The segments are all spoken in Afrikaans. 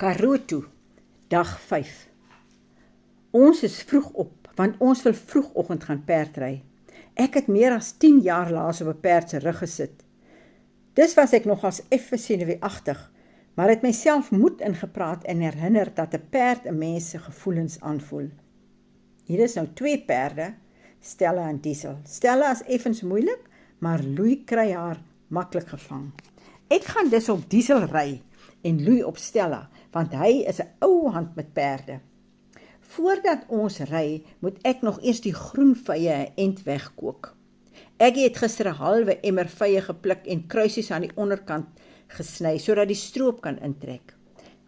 Karoo toe, dag 5. Ons is vroeg op, want ons wil vroegoggend gaan perdry. Ek het meer as 10 jaar laas op 'n perd se rug gesit. Dus was ek nogals effe senuweeagtig, maar het myself moed ingepraat en herinner dat 'n perd 'n mens se gevoelens aanvoel. Hier is nou 2 perde, Stella en Diesel. Stella is effens moeilik, maar Louis kry haar maklik gevang. Ek gaan dus op Diesel ry en Louis op Stella, want hy is 'n ou hand met perde. Voordat ons ry, moet ek nog eers die groen vye 'n end wegkook. Ek het gister 'n halwe emmer vye gepluk en kruisies aan die onderkant gesny, sodat die stroop kan intrek.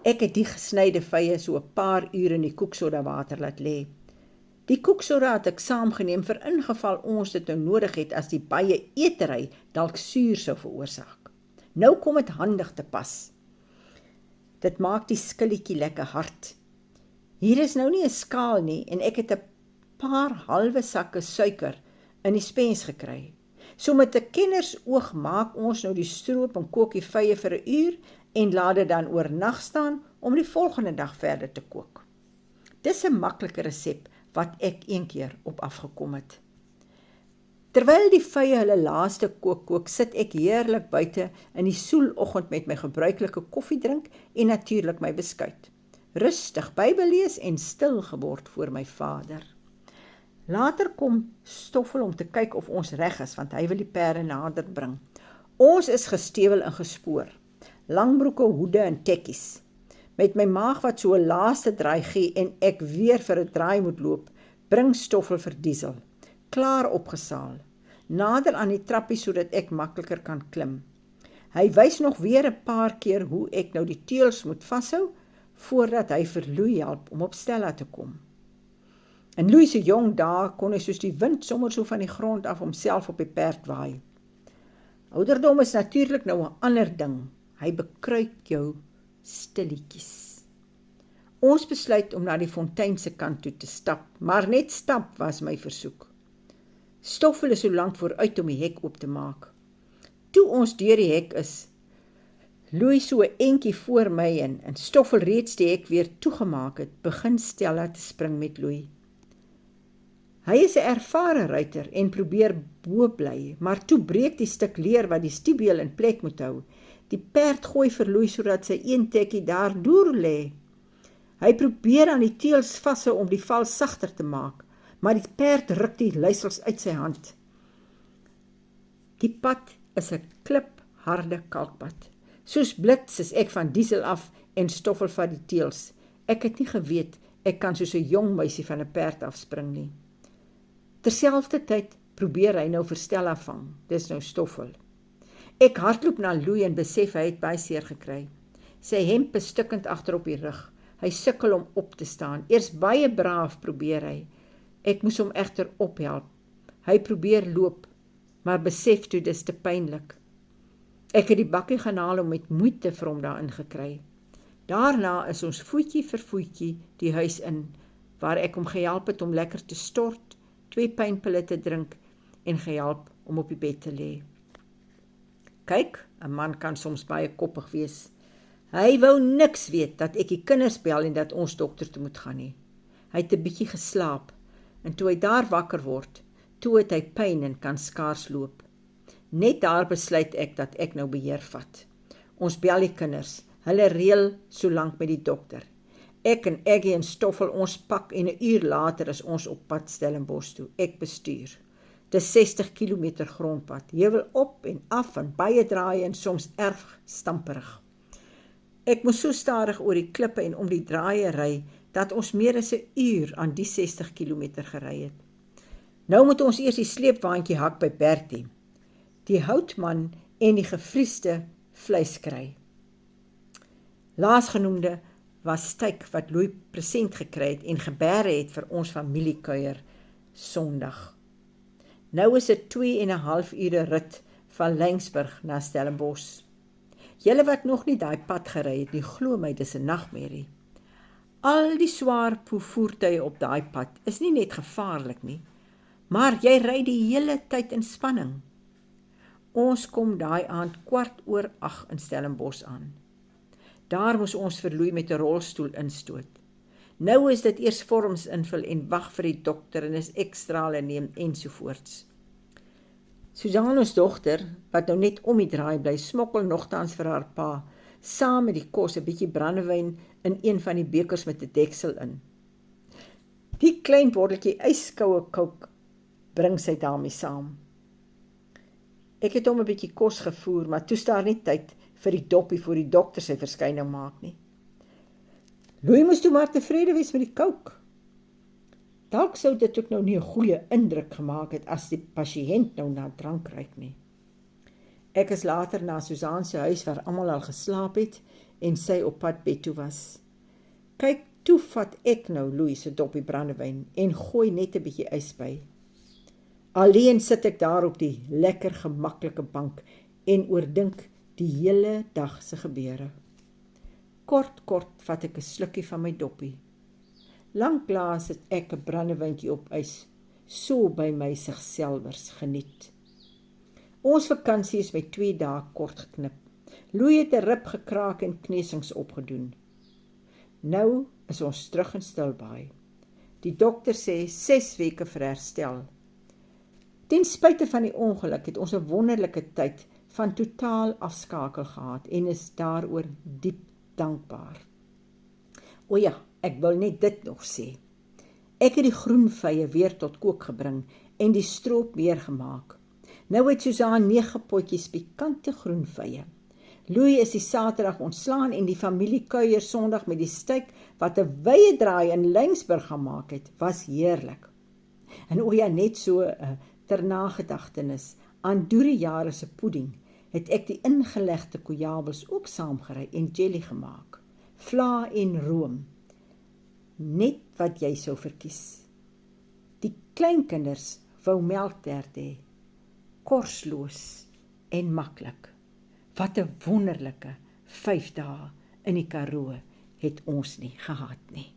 Ek het die gesnyde vye so 'n paar ure in die koeksoda water laat lê. Die koeksoda het ek saamgeneem vir ingeval ons dit nou nodig het as die baie eetery dalk suur sou veroorsaak. Nou kom dit handig te pas. Dit maak die skilletjie lekker hard. Hier is nou nie 'n skaal nie en ek het 'n paar halwe sakke suiker in die spens gekry. So met 'n kennersoog maak ons nou die stroop en kook die vye vir 'n uur en laat dit dan oornag staan om die volgende dag verder te kook. Dis 'n maklike resep wat ek een keer op afgekom het. Terwyl die vye hulle laaste kook, sit ek heerlik buite in die soeloggend met my gebruikelike koffie drink en natuurlik my beskuit. Rustig Bybel lees en stil geword voor my Vader. Later kom Stoffel om te kyk of ons reg is, want hy wil die perde nader bring. Ons is gestewel en gespoor, langbroeke, hoede en tekkies. Met my maag wat so 'n laaste draai gee en ek weer vir 'n draai moet loop, bring Stoffel vir Diesel, klaar opgesaal, nader aan die trappie sodat ek makliker kan klim. Hy wys nog weer 'n paar keer hoe ek nou die teels moet vashou, voordat hy vir Louis help om op Stella te kom. In Louis se jong dae kon hy soos die wind sommer so van die grond af homself op die perd waai. Ouderdom is natuurlik nou 'n ander ding. Hy bekruik jou stilletjies. Ons besluit om na die fontein se kant toe te stap, maar net stap was my versoek. Stoffel is so lank vooruit om die hek oop te maak. Toe ons deur die hek is, Louis so 'n entjie voor my en Stoffel reeds die hek weer toegemaak het, begin Stella te spring met Louis. Hy is 'n ervare ruiter en probeer bo bly, maar toe breek die stuk leer wat die stiebeel in plek moet hou. Die perd gooi vir Louis sodat sy een tekkie daar deur lê. Hy probeer aan die teels vashou om die val sagter te maak, maar die perd ruk die leisels uit sy hand. Die pad is 'n klipharde kalkpad. Soos blits is ek van Diesel af en Stoffel van die teels. Ek het nie geweet ek kan soos 'n jong meisie van 'n perd afspring nie. Terselfdertyd probeer hy nou vir Stella vang. Dis nou Stoffel. Ek hardloop na Louis en besef hy het baie seer gekry. Sy hemp is stukkend agter op die rug. Hy sukkel om op te staan. Eers baie braaf probeer hy. Ek moes hom egter ophelp. Hy probeer loop, maar besef toe dis te pynlik. Ek het die bakkie gaan haal om met moeite vir hom daarin gekry. Daarna is ons voetjie vir voetjie die huis in, waar ek hom gehelp het om lekker te stort, 2 pynpille te drink en gehelp om op die bed te lê. Kyk, 'n man kan soms baie koppig wees. Hy wou niks weet dat ek die kinders bel en dat ons dokter toe moet gaan nie. Hy het 'n bietjie geslaap en toe hy daar wakker word, toe het hy pyn en kan skaars loop. Net daar besluit ek dat ek nou beheer vat. Ons bel die kinders, hulle reël so lank met die dokter. Ek en Eggie en Stoffel ons pak en 'n uur later is ons op pad Stellenbosch toe. Ek bestuur. Dis 60 km grondpad, heuwel op en af en baie draaie en soms erg stamperig. Ek moes so stadig oor die klippe en om die draaie ry, dat ons meer as 'n uur aan die 60 km gery het. Nou moet ons eers die sleepwaandjie hak by Bertie, die houtman en die gefriesde vleis kry. Laasgenoemde was steak wat Louis present gekry het en gebeere het vir ons familiekuier Sondag. Nou is dit 2,5 ure rit van Lensburg na Stellenbosch. Julle wat nog nie daai pad gery het nie, glo my, dis 'n nagmerrie. Al die swaar voertuie op daai pad is nie net gevaarlik nie, maar jy ry die hele tyd in spanning. Ons kom daai aand 7:15 in Stellenbosch aan. Daar moes ons vir Louis met 'n rolstoel instoot. Nou is dit eers vorms invul en wag vir die dokter en is ekstrale neem ensovoorts. Susan, ons dogter, wat nou net om die draai bly, smokkel nogtans vir haar pa, saam met die kos 'n bietjie brandewyn in een van die bekers met 'n deksel in. Die klein botteltjie yskoue Coke bring sy daarmee saam. Ek het hom 'n bietjie kos gevoer, maar toe staar nie tyd vir die doppie voor die dokter sy verskyning maak nie. Louis moes toe maar tevrede wees met die Coke. Dalk sou dit ook nou nie 'n goeie indruk gemaak het as die pasiënt nou na drank ruik nie. Ek is later na Susan se huis waar almal al geslaap het en sy op pad bed toe was. Kyk, toe vat ek nou Louis se doppie brandewyn en gooi net 'n bietjie ys by. Alleen sit ek daar op die lekker gemaklike bank en oordink die hele dag se gebeure. Kort vat ek 'n slukkie van my doppie. Lanklaas het ek 'n brandewyntjie op ys, so by my sigselfs geniet. Ons vakansie is met 2 dae kort geknip. Louis het 'n rib gekraak en knesings opgedoen. Nou is ons terug in Stilbaai. Die dokter sê 6 weke vir herstel. Ten spyte van die ongeluk het ons 'n wonderlike tyd van totaal afskakel gehad en is daaroor diep dankbaar. O ja, ek wil net dit nog sê. Ek het die groenvye weer tot kook gebring en die stroop weer gemaak. Nou het Susan 9 potjies pikante groenvye. Louis is die Saterdag ontslaan en die familie kuier Sondag met die steak wat 'n wye draai in Lynsburg gemaak het, was heerlik. En o ja, net so ter nagedagtenis aan Doeriejare se pudding het ek die ingelegde kojabels ook saamgery en jelly gemaak. Vla en room. Net wat jy sou verkies. Die kleinkinders wou melktert hê. Korsloos en maklik. Wat 'n wonderlike 5 dae in die Karoo het ons nie gehad nie.